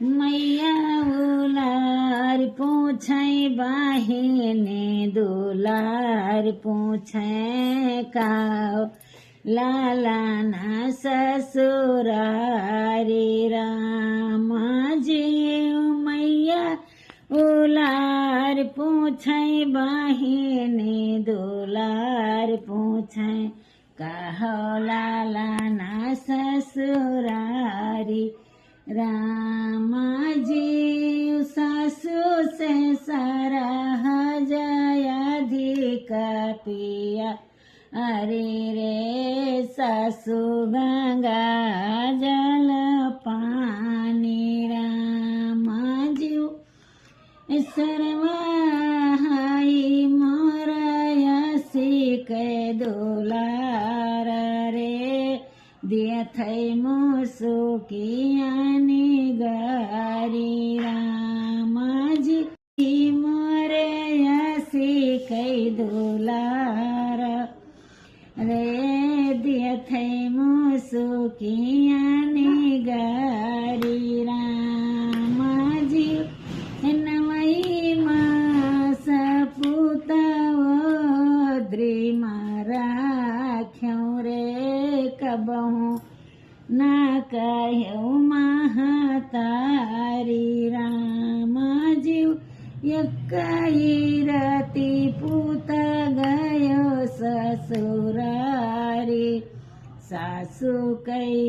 मैया उलार पूछे बाहिने दुलार पूछे काओ लाला ना ससुरारी राम जीव मैया उलार पूछे बाहिने दुलार पूछे कहो लाला ना ससुरारी राम जीव सासु से सारा जयाधिक पिया अरे रे सासु गंगा जल पानी राम जीव सर्वाहाई मोरयसी के दुलार रे दिया थई मुसुकियानी गारी रामाजी मोरयसी के दुलार रे दिया थई मुसुकियानी गारी रामाजी नवई मास पुतवो द्रिमा राख्यौ रे कबहु ना कह्यौ महतारी राम जीव यक्कई रति पूत गयो ससुरारी सासु कई